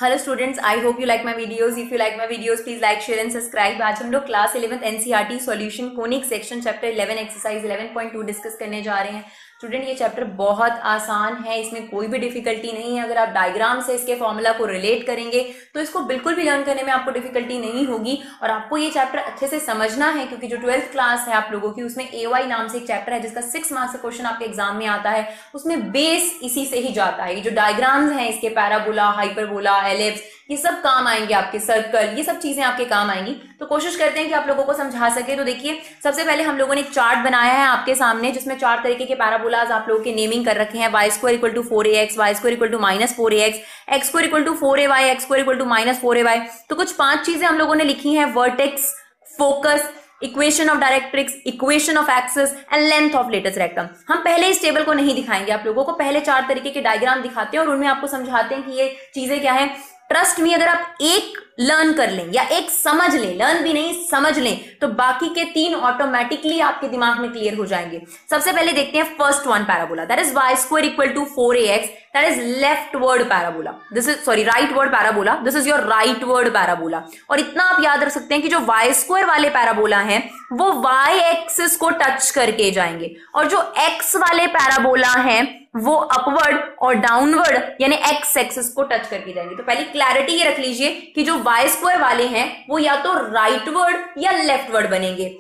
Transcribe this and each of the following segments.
Hello students, I hope you like my videos. If you like my videos please like share and subscribe. आज हम लोग class 11th NCERT solution conic section chapter 11 exercise 11.2 discuss करने जा रहे हैं। Student ये chapter बहुत आसान है, इसमें कोई भी डिफिकल्टी नहीं है। अगर आप डायग्राम से इसके फॉर्मूला को रिलेट करेंगे तो इसको बिल्कुल भी लर्न करने में आपको डिफिकल्टी नहीं होगी और आपको ये चैप्टर अच्छे से समझना है, क्योंकि जो 12th क्लास है आप लोगों की उसमें AY नाम से एक चैप्टर है जिसका 6 मार्क्स का क्वेश्चन आपके एग्जाम में आता है। उसमें बेस इसी से ही जाता है। ये जो डायग्राम्स हैं इसके पैराबोला, हाइपरबोला, एलिप्स, ये सब काम आएंगे आपके, सर्कल, ये सब चीजें आपके काम आएंगी। तो कोशिश करते हैं कि आप लोगों को समझा सके। तो देखिए, सबसे पहले हम लोगों ने एक चार्ट बनाया है आपके सामने जिसमें 4 तरीके के पैराबोलाज आप लोगों के नेमिंग कर रखे हैं। y² = 4ax, y² = -4ax, x² = 4ay, x² = -4ay। तो कुछ 5 चीजें हम लोगों ने लिखी हैं: vertex, focus, equation of directrix, equation of axis and length of latus rectum. हम पहले इस टेबल को नहीं दिखाएंगे आप लोगों को, पहले 4 तरीके के डायग्राम दिखाते हैं और उनमें आपको समझाते हैं कि ये चीजें क्या है। ट्रस्ट मी, अगर आप एक लर्न कर लें या एक समझ लें, लर्न भी नहीं समझ लें, तो बाकी के 3 ऑटोमेटिकली आपके दिमाग में क्लियर हो जाएंगे। सबसे पहले देखते हैं first one parabola, that is y² = 4ax, that is leftward parabola. This is rightward parabola, this is your rightward parabola. और इतना आप याद रख सकते हैं कि जो y² वाले पैराबोला हैं वो y एक्सिस को टच करके जाएंगे और जो x वाले पैराबोला हैं वो अपवर्ड और डाउनवर्ड यानी x एक्सिस को टच करके जाएंगे। तो पहले क्लैरिटी ये रख लीजिए कि जो y² वाले हैं वो या तो राइटवर्ड या लेफ्टवर्ड बनेंगे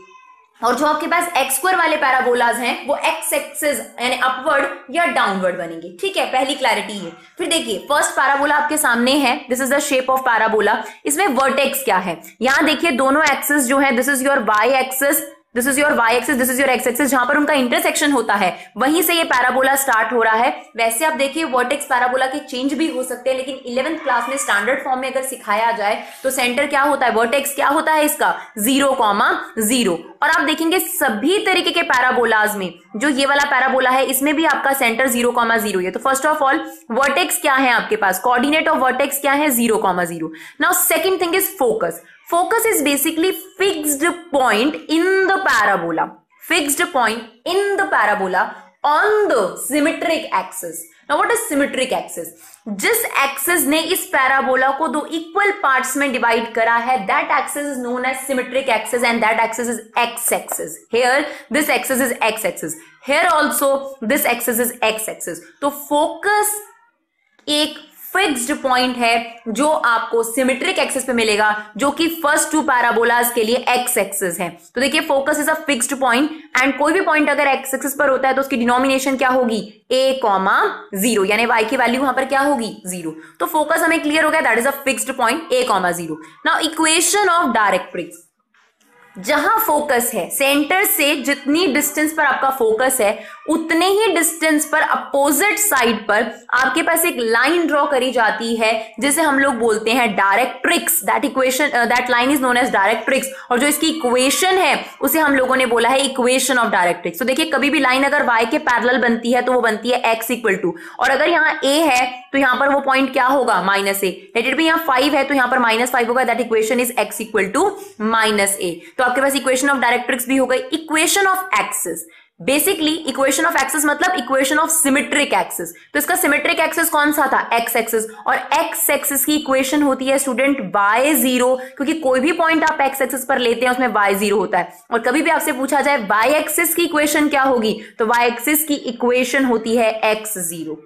और जो आपके पास x² वाले पैराबोलाज हैं वो x एक्सिस यानी अपवर्ड या डाउनवर्ड बनेंगे। ठीक है, पहली क्लैरिटी है। फिर देखिए, फर्स्ट पैराबोला आपके सामने है, this is the shape of parabola. इसमें वर्टेक्स क्या है, यहां देखिए दोनों एक्सिस जो है, this is your y axis, this is your y axis, this is your x axis, जहां पर उनका इंटरसेक्शन होता है वहीं से ये पैराबोला स्टार्ट हो रहा है। वैसे आप देखिए वर्टेक्स पैराबोला के चेंज भी हो सकते हैं, लेकिन 11th क्लास में स्टैंडर्ड फॉर्म में अगर सिखाया जाए तो सेंटर क्या होता है, वर्टेक्स क्या होता है इसका, 0,0। और आप देखेंगे सभी तरीके के पैराबोलाज में जो ये वाला पैराबोला है इसमें भी आपका सेंटर 0,0 है। तो फर्स्ट ऑफ ऑल वर्टेक्स क्या है आपके पास, कोऑर्डिनेट ऑफ वर्टेक्स क्या है, 0,0। Now second thing is focus. Focus is basically fixed point in the parabola. Fixed point in the parabola on the symmetric axis. Now what is symmetric axis? जिस axis ने इस parabola को 2 equal parts में divide करा है, that axis is known as symmetric axis and that axis is x axis. Here this axis is x axis. Here also this axis is x axis. तो focus एक fixed point है जो आपको symmetric axis पे मिलेगा, जो कि first 2 parabolas के लिए एक्स एक्सिस है। तो देखिए focus is a fixed point and कोई भी पॉइंट अगर एक्स एक्सिस पर होता है तो उसकी डिनोमिनेशन क्या होगी, a,0 यानी y की वैल्यू वहां पर क्या होगी, 0। तो फोकस हमें क्लियर हो गया, that is a fixed point a,0। Now equation of directrix, जहां फोकस है सेंटर से जितनी डिस्टेंस पर आपका फोकस है उतने ही डिस्टेंस पर अपोजिट साइड पर आपके पास एक लाइन ड्रॉ करी जाती है जिसे हम लोग बोलते हैं directrix. That line is known as directrix और जो इसकी इक्वेशन है उसे हम लोगों ने बोला है इक्वेशन ऑफ डायरेक्ट्रिक्स। तो देखिए कभी भी लाइन अगर y के पैरेलल बनती है तो वो बनती है x = और अगर यहाँ a है तो यहाँ पर वो पॉइंट क्या होगा, -a। लेट इट बी यहाँ 5 है तो यहाँ पर -5 होगा, that equation is x = -a। तो आपके पास इक्वेशन ऑफ डायरेक्ट्रिक्स भी हो गई। Equation of axis, basically equation of axis मतलब इक्वेशन ऑफ सिमेट्रिक एक्सिस। तो इसका सिमेट्रिक एक्सिस कौन सा था, x एक्सिस, और x एक्सिस की इक्वेशन होती है स्टूडेंट y0, क्योंकि कोई भी पॉइंट आप x एक्सिस पर लेते हैं उसमें y0 होता है। और कभी भी आपसे पूछा जाए y एक्सिस की इक्वेशन क्या होगी, तो y एक्सिस की इक्वेशन होती है x0।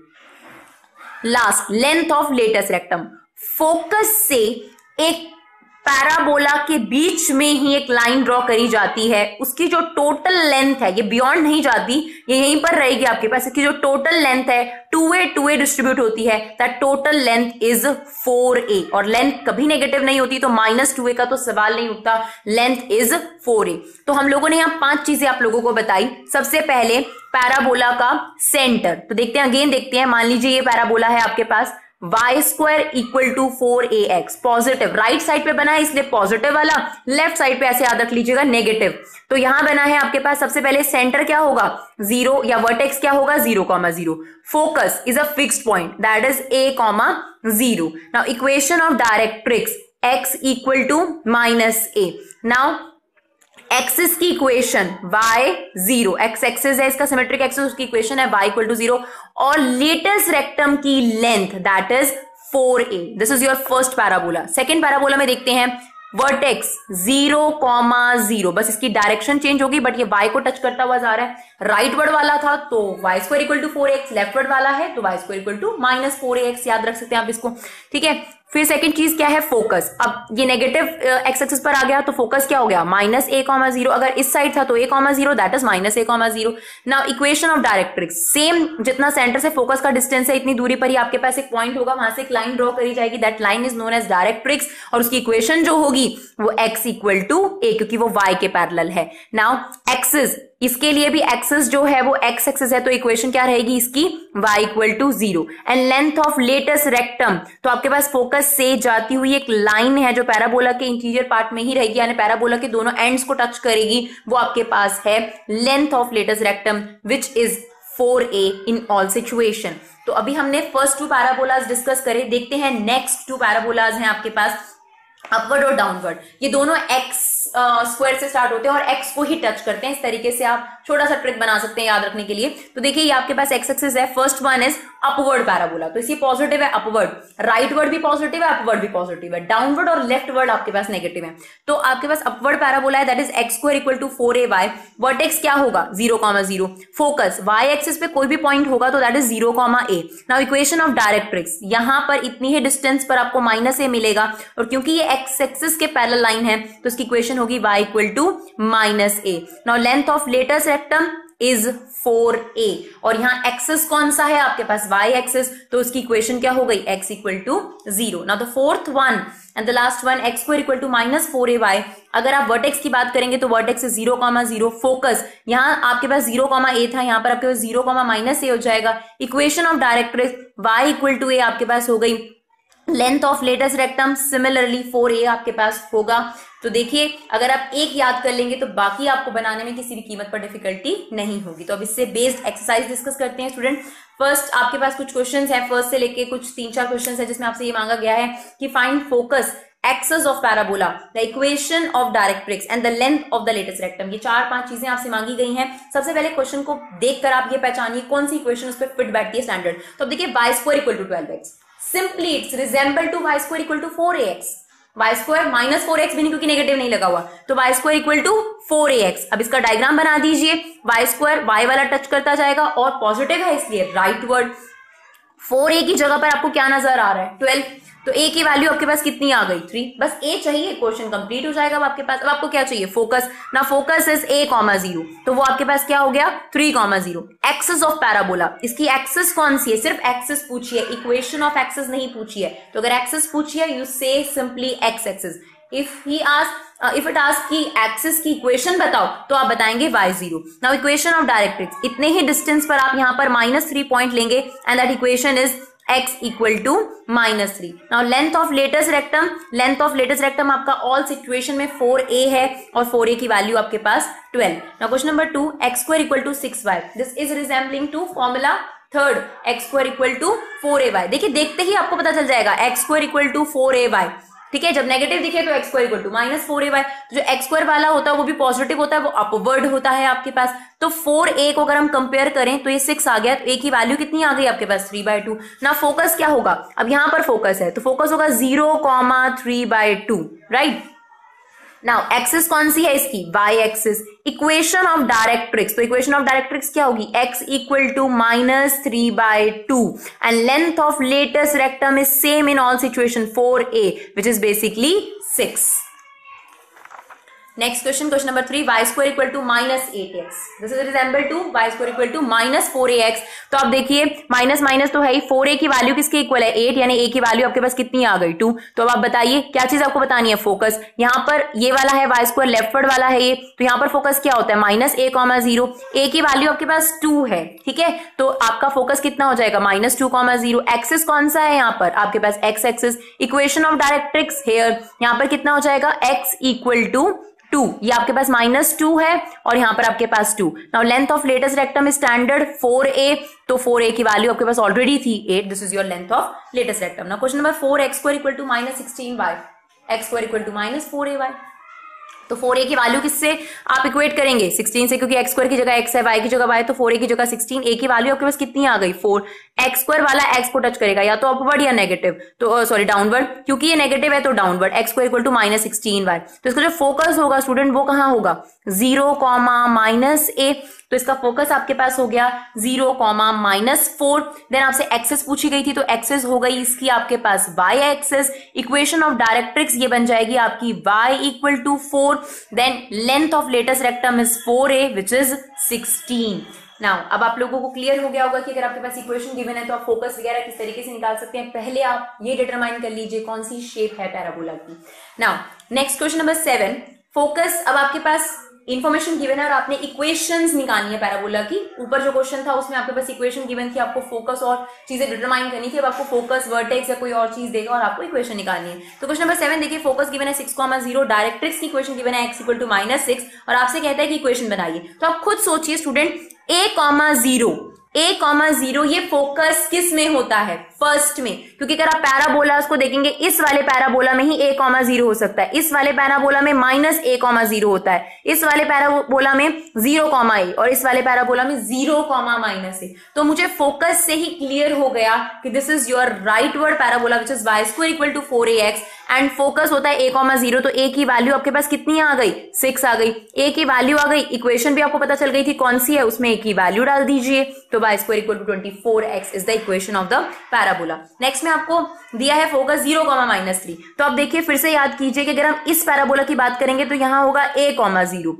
Last, length of latus rectum. Focus से एक पैराबोला के बीच में ही एक लाइन ड्रॉ करी जाती है, उसकी जो टोटल लेंथ है ये बियॉन्ड नहीं जाती, ये यहीं पर रहेगी आपके पास। इसकी जो टोटल लेंथ है 2a डिस्ट्रीब्यूट होती है, that total length is 4a और लेंथ कभी नेगेटिव नहीं होती, तो -2a का तो सवाल नहीं उठता, लेंथ इज 4a। तो हम लोगों ने यहाँ 5 चीजें आप लोगों को बताई। सबसे पहले पैराबोला का सेंटर, तो देखते हैं, अगेन देखते हैं। मान लीजिए ये पैराबोला है आपके पास, y² = 4ax, positive, right side पे बना है इसलिए पॉजिटिव वाला, लेफ्ट साइड पे ऐसे याद रख लीजिएगा नेगेटिव। तो यहां बना है आपके पास, सबसे पहले सेंटर क्या होगा, 0 या वर्टेक्स क्या होगा, 0,0। Focus is a fixed point, that is a,0। Now equation of directrix, x = -a। Now axis की इक्वेशन y0, एक्स एक्सिस है इसका सिमेट्रिक एक्सिस, उसकी इक्वेशन है y = 0 और लेटेस्ट रेक्टम की length that is 4a. This is your first parabola. Second parabola में देखते हैं वर्टेक्स 0,0. बस इसकी डायरेक्शन चेंज होगी, बट ये y को टच करता हुआ जा रहा है. राइट वर्ड वाला था तो y square equal to 4x, leftward वाला है तो y square equal to -4ax. याद रख सकते हैं आप इसको. ठीक है. फिर सेकंड चीज क्या है, फोकस. अब ये नेगेटिव एक्स एक्सिस पर आ गया तो फोकस क्या हो गया, -a,0. अगर इस साइड था तो a,0, that is -a,0. Now equation of directrix same, जितना सेंटर से फोकस का डिस्टेंस है इतनी दूरी पर ही आपके पास एक पॉइंट होगा, वहां से एक लाइन ड्रॉ करी जाएगी. That line is known as directrix और उसकी इक्वेशन जो होगी वो x इक्वल टू a, क्योंकि वो y के पैरेलल है. नाउ एक्सिस, इसके लिए भी एक्सिस जो है वो x एक्सिस है तो इक्वेशन क्या रहेगी इसकी, y equal to 0. And length of latus rectum, तो आपके पास फोकस से जाती हुई एक लाइन है जो पैराबोला के इंटीरियर पार्ट में ही रहेगी, यानी पैराबोला के दोनों एंड्स को टच करेगी. वो आपके पास है length of latus rectum which is 4a in all situation. तो अभी हमने फर्स्ट 2 पैराबोलाज डिस्कस करे. देखते हैं नेक्स्ट 2 पैराबोलाज हैं आपके पास, अपवर्ड और डाउनवर्ड. ये दोनों x स्क्वायर से स्टार्ट होते हैं और x को ही टच करते हैं. इस तरीके से आप छोटा सा ट्रिक बना सकते हैं याद रखने के लिए. तो देखिए ये आपके पास x एक्सिस है. First one is upward parabola, तो इसी पॉजिटिव है अपवर्ड. राइट वर्ड भी पॉजिटिव है, अपवर्ड भी पॉजिटिव है. डाउनवर्ड और लेफ्ट वर्ड आपके पास नेगेटिव है. तो आपके पास अपवर्ड पैराबोला है, that is x square equal to 4ay. Vertex क्या होगा, 0,0. फोकस y एक्सिस पे कोई भी पॉइंट होगा तो that is 0,a. Now equation of directrix, यहां पर इतनी ही डिस्टेंस पर आपको -a मिलेगा और क्योंकि ये x एक्सिस के पैरेलल लाइन है तो इसकी इक्वेशन होगी y equal to -a. Now length of latus rectum is 4a और यहाँ एक्सिस कौन सा है आपके पास, y एक्सिस, तो उसकी इक्वेशन क्या हो गई, x equal to 0. Now the fourth one and the last one, x square equal to -4ay. अगर आप वर्टेक्स की बात करेंगे तो वर्टेक्स इज 0,0. फोकस यहाँ आपके पास 0,a था, यहाँ पर आपके पास 0,-a हो जाएगा. Equation of directrix y equal to a आपके पास हो गई. Length of latus rectum similarly 4a आपके पास होगा. तो देखिए अगर आप एक याद कर लेंगे तो बाकी आपको बनाने में किसी भी कीमत पर डिफिकल्टी नहीं होगी. तो अब इससे बेस्ड एक्सरसाइज डिस्कस करते हैं स्टूडेंट. फर्स्ट आपके पास कुछ क्वेश्चंस हैं, फर्स्ट से लेके कुछ 3-4 क्वेश्चंस हैं जिसमें आपसे ये मांगा गया है कि find focus, axis of parabola, the equation of directrix and the length of the latus rectum. ये 4-5 चीजें आपसे मांगी गई हैं. सबसे पहले क्वेश्चन को देखकर आप ये पहचानिए कौन सी इक्वेशन उस पर फिट बैठती है स्टैंडर्ड. तो अब देखिए y square equal to 12x, simply it's resemble to y square equal to 4ax. y square -4x भी नहीं क्योंकि नेगेटिव नहीं लगा हुआ, तो y square equal to 4ax. अब इसका डायग्राम बना दीजिए. y स्क्वायर y वाला टच करता जाएगा और पॉजिटिव है इसलिए राइट वर्ड. 4a की जगह पर आपको क्या नजर आ रहा है, 12. तो a की वैल्यू आपके पास कितनी आ गई, 3. बस a चाहिए, क्वेश्चन कंप्लीट हो जाएगा. अब आपके पास, अब आपको क्या चाहिए, फोकस. ना फोकस इज a,0, तो वो आपके पास क्या हो गया, 3,0. एक्सिस ऑफ पैराबोला, इसकी एक्सिस कौन सी है, सिर्फ एक्सिस पूछिए, इक्वेशन ऑफ एक्सिस नहीं पूछी है. तो अगर एक्सिस पूछी है यू से simply x axis. If it ask की एक्सिस की इक्वेशन बताओ तो आप बताएंगे y0. Now equation of directrix, इतने ही डिस्टेंस पर आप यहां पर -3 पॉइंट लेंगे and that equation is x equal to -3. Now length of latus rectum, length of latus rectum आपका ऑल सिचुएशन में 4a है और 4a की वैल्यू आपके पास 12. Now question number 2, x square equal to 6y. This is resembling to formula third, x square equal to 4ay. देखिए देखते ही आपको पता चल जाएगा x square equal to 4ay. ठीक है, जब नेगेटिव दिखे तो x square equal to -4ay. जो x स्क्वायर वाला होता है वो भी पॉजिटिव होता है, वो अपवर्ड होता है आपके पास. तो 4a को अगर हम कंपेयर करें तो ये 6 आ गया, तो a की वैल्यू कितनी आ गई आपके पास, 3/2. ना फोकस क्या होगा, अब यहां पर फोकस है तो फोकस होगा 0,3/2. राइट. नाउ एक्सिस कौन सी है इसकी, y axis. Equation of directrix, तो इक्वेशन ऑफ डायरेक्ट्रिक्स क्या होगी, x equal to -3/2 and length of latus rectum is same in all situation 4a which is basically 6. Next question, question number 3, y square equal to -8x. This is resemble to y square equal to -4ax. तो आप देखिए minus minus तो है ही, 4a की value किसके equal है, 8, यानी a की वैल्यू आपके पास कितनी आ गई, 2. तो अब आप बताइए क्या चीज आपको बतानी है, फोकस. यहाँ पर ये वाला है y स्क्वायर, लेफ्ट वर्ड वाला है ये, तो यहाँ पर फोकस क्या होता है, -a,0. a की वैल्यू आपके पास 2 है. ठीक है, तो आपका फोकस कितना हो जाएगा, -2,0. एक्सिस कौन सा है यहाँ पर आपके पास, x axis. Equation of directrix here, यहाँ पर कितना हो जाएगा, x इक्वल टू 2. ये आपके पास -2 है और यहां पर आपके पास 2. Now length of latus rectum standard 4a, तो 4a की वैल्यू आपके पास ऑलरेडी थी 8. This is your length of latus rectum. Now question number 4, x square equal to -16y, x square equal to -4ay. तो 4a की value किससे आप equate करेंगे, 16 से, क्योंकि x स्क्वायर की जगह x है, y की जगह y, तो 4a की जगह 16. a की वैल्यू आपके पास कितनी आ गई, 4. एक्स स्क्वायर वाला एक्स को टच करेगा या तो अपवर्ड या नेगेटिव, तो सॉरी डाउनवर्ड, क्योंकि ये नेगेटिव है तो downward, x square equal to -16y। तो इसका जो फोकस होगा स्टूडेंट वो कहाँ होगा, 0, -a। तो इसका फोकस आपके पास हो गया 0, -4। देन आपसे एक्सेस पूछी गई थी तो एक्सेस हो गई इसकी आपके पास y axis. Equation of directrix ये बन जाएगी आपकी y equal to 4। Then length of latus rectum is 4a which is 16। Now अब आप लोगों को क्लियर हो गया होगा कि अगर आपके पास इक्वेशन गिवन है तो आप फोकस वगैरह किस तरीके से निकाल सकते हैं। पहले आप ये डिटरमाइन कर लीजिए कौन सी शेप है पैराबोला की। Now next question number 7, focus. अब आपके पास इन्फॉर्मेशन गिवन है और आपने इक्वेशंस निकालनी है पैराबोला की। ऊपर जो क्वेश्चन था उसमें आपके पास इक्वेशन गिवन थी, आपको फोकस और चीजें डिटरमाइन करनी थी। अब आपको फोकस, वर्टेक्स या कोई और चीज देगा और आपको इक्वेशन निकालनी है। तो क्वेश्चन नंबर 7 देखिए, फोकस गिवन है 6,0, डायरेक्ट्रिक्स की इक्वेशन गिवन है x इक्वल टू -6 और आपसे कहता है कि इक्वेशन बनाइए। तो आप खुद सोचिए स्टूडेंट, a,0 ये फोकस किस में होता है, फर्स्ट में, क्योंकि अगर आप पैराबोला को देखेंगे इस वाले पैराबोला में ही a,0 हो सकता है, इस वाले पैराबोला में -a,0 होता है, इस वाले पैराबोला में 0,a और इस वाले पैराबोला में 0,-a। तो मुझे फोकस से ही क्लियर हो गया कि this is your rightward parabola which is y square equal to 4ax and focus होता है a,0। तो a की वैल्यू आपके पास कितनी आ गई, 6 आ गई। a की वैल्यू आ गई, इक्वेशन भी आपको पता चल गई थी कौन सी है, उसमें a की वैल्यू डाल दीजिए। तो y square equal to 24x is the equation of the parabola. Next में आपको दिया है फोकस 0,-3। तो अब देखिए फिर से याद कीजिए कि अगर हम इस पैराबोला की बात करेंगे तो यहां होगा a,0,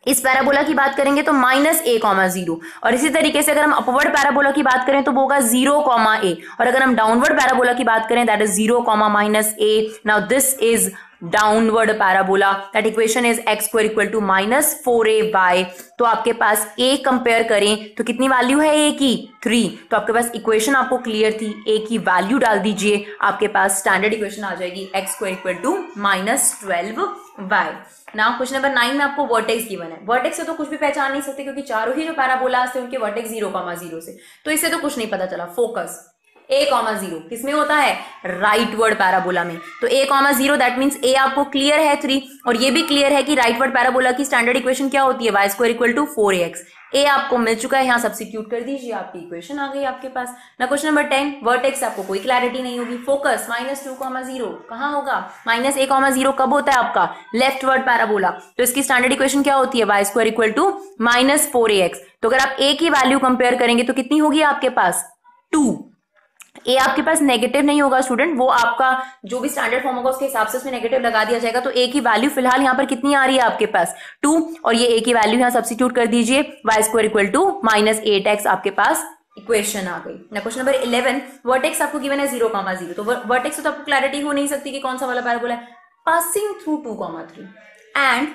इस पैराबोला की बात करेंगे तो -a,0 और इसी तरीके से अगर हम अपवर्ड पैराबोला की बात करें तो वो होगा 0,a और अगर हम डाउनवर्ड पैराबोला की बात करें that is 0,-a। Now this is downward parabola, that equation is x square equal to -4ay। तो आपके पास a कंपेयर करें तो कितनी वैल्यू है a की, 3। तो आपके पास इक्वेशन आपको क्लियर थी, a की वैल्यू डाल दीजिए, आपके पास स्टैंडर्ड इक्वेशन आ जाएगी x square equal to -12y। Now question number 9 में आपको वर्टेक्स गिवन है। वर्टेक्स से तो कुछ भी पहचान नहीं सकते क्योंकि चारों ही जो पैराबोलास थे उनके वर्टेक्स 0,0 से, तो इससे तो कुछ नहीं पता चला। फोकस a,0 किसमें होता है, राइट वर्ड पैराबोला में। तो a,0 दैट मींस a आपको क्लियर है 3 और ये भी क्लियर है कि राइट वर्ड पैराबोला की स्टैंडर्ड इक्वेशन क्या होती है, y square equal to 4ax। a आपको मिल चुका है, यहां सब्स्टिट्यूट कर दीजिए, आपकी इक्वेशन आ गई आपके पास। ना क्वेश्चन नंबर 10, वर्टेक्स आपको कोई क्लैरिटी नहीं होगी। फोकस -2,0 कहां होगा, -a,0 कब होता है आपका, लेफ्ट वर्ड पैराबोला। तो इसकी स्टैंडर्ड इक्वेशन क्या होती है, y square equal to -4ax। तो अगर आप a की वैल्यू कंपेयर करेंगे तो कितनी होगी आपके पास, 2। ए आपके पास नेगेटिव नहीं होगा स्टूडेंट, वो आपका जो भी स्टैंडर्ड फॉर्म होगा उसके हिसाब से उसमें नेगेटिव लगा दिया जाएगा। तो ए की वैल्यू फिलहाल यहाँ पर कितनी आ रही है आपके पास, 2 और ये ए की वैल्यू यहाँ सब्स्टिट्यूट कर दीजिए, y square equal to -8x आपके पास इक्वेशन आ गई। ना क्वेश्चन नंबर 11, वर्टेक्स आपको गिवन है 0,0। तो वर्टेक्स तो आपको क्लैरिटी हो नहीं सकती कि कौन सा वाला पैराबोला है। Passing through 2,3 and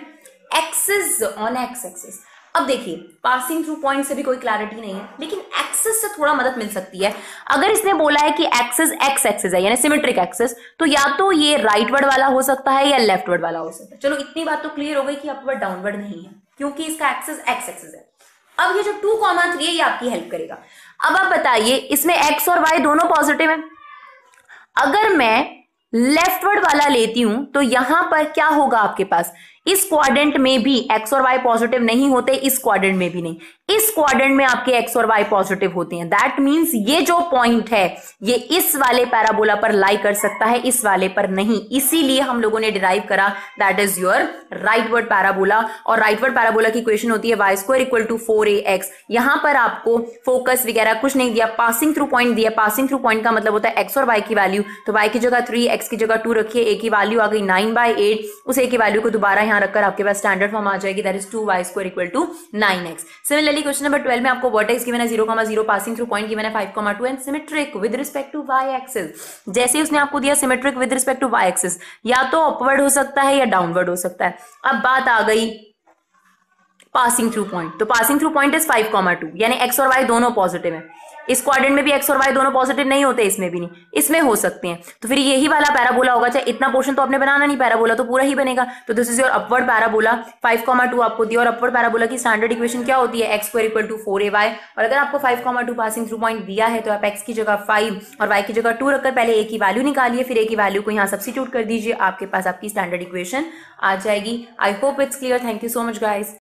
axis on x axis. अब देखिए पासिंग थ्रू पॉइंट से भी कोई क्लैरिटी नहीं है, लेकिन एक्सिस से थोड़ा मदद मिल सकती है। अगर इसने बोला है कि एक्सिस एक्स एक्सिस है यानी सिमेट्रिक एक्सिस, तो या तो ये राइट वर्ड वाला हो सकता है या लेफ्ट वर्ड वाला हो सकता है। चलो इतनी बात तो क्लियर हो गई कि अपवर्ड डाउनवर्ड नहीं है क्योंकि इसका एक्सिस एक्स एक्सिस है। अब ये जो 2,3 है ये आपकी हेल्प करेगा। अब आप बताइए इसमें एक्स और वाई दोनों पॉजिटिव है। अगर मैं लेफ्ट वर्ड वाला लेती हूं तो यहां पर क्या होगा आपके पास, इस क्वाड्रेंट में भी एक्स और वाई पॉजिटिव नहीं होते, इस क्वाड्रेंट में भी नहीं, इस क्वाड्रेंट में आपके एक्स और वाई पॉजिटिव होते हैं। दैट मींस ये जो पॉइंट है ये इस वाले पैराबोला पर लाई कर सकता है, इस वाले पर नहीं। इसीलिए हम लोगों ने डिराइव करा that is your rightward parabola. और राइट वर्ड पैराबोला की इक्वेशन होती है y square equal to 4ax। यहां पर आपको फोकस वगैरह कुछ नहीं दिया, पासिंग थ्रू पॉइंट दिया। पासिंग थ्रू पॉइंट का मतलब होता है एक्स और वाई की वैल्यू, तो y की जगह 3, x की जगह 2 रखिए, a की वैल्यू आ गई 9/8। उस a की वैल्यू को दोबारा यहां रखकर आपके पास स्टैंडर्ड फॉर्म आ जाएगी that is 2y square equal to 9x। Similarly question number 12 में आपको वर्टेक्स गिवन है 0,0, पासिंग थ्रू पॉइंट गिवन है 5,2 and symmetric with respect to y axis. जैसे ही उसने आपको दिया symmetric with respect to y axis, या तो अपवर्ड हो सकता है या डाउनवर्ड हो सकता है। अब बात आ गई पासिंग थ्रू पॉइंट, तो पासिंग थ्रू पॉइंट इज 5,2 यानी x और y दोनों पॉजिटिव है। इस क्वाड्रेंट में भी x और y दोनों पॉजिटिव नहीं होते, इसमें भी नहीं, इसमें हो सकते हैं। तो फिर यही वाला पैराबोला होगा, चाहे इतना पोर्शन तो आपने बनाना नहीं, पैराबोला तो पूरा ही बनेगा। तो this is your upward parabola, 5,2 आपको दिया। और अपवर्ड पैराबोला की स्टैंडर्ड इक्वेशन क्या होती है, x square equal to 4ay। और अगर आपको 5,2 पासिंग थ्रू पॉइंट दिया है तो आप x की जगह 5 और y की जगह 2 रखकर पहले a की वैल्यू निकालिए, फिर a की वैल्यू को यहाँ सब्स्टिट्यूट कर दीजिए, आपके पास आपकी स्टैंडर्ड इक्वेशन आ जाएगी। I hope it's clear. Thank you so much guys.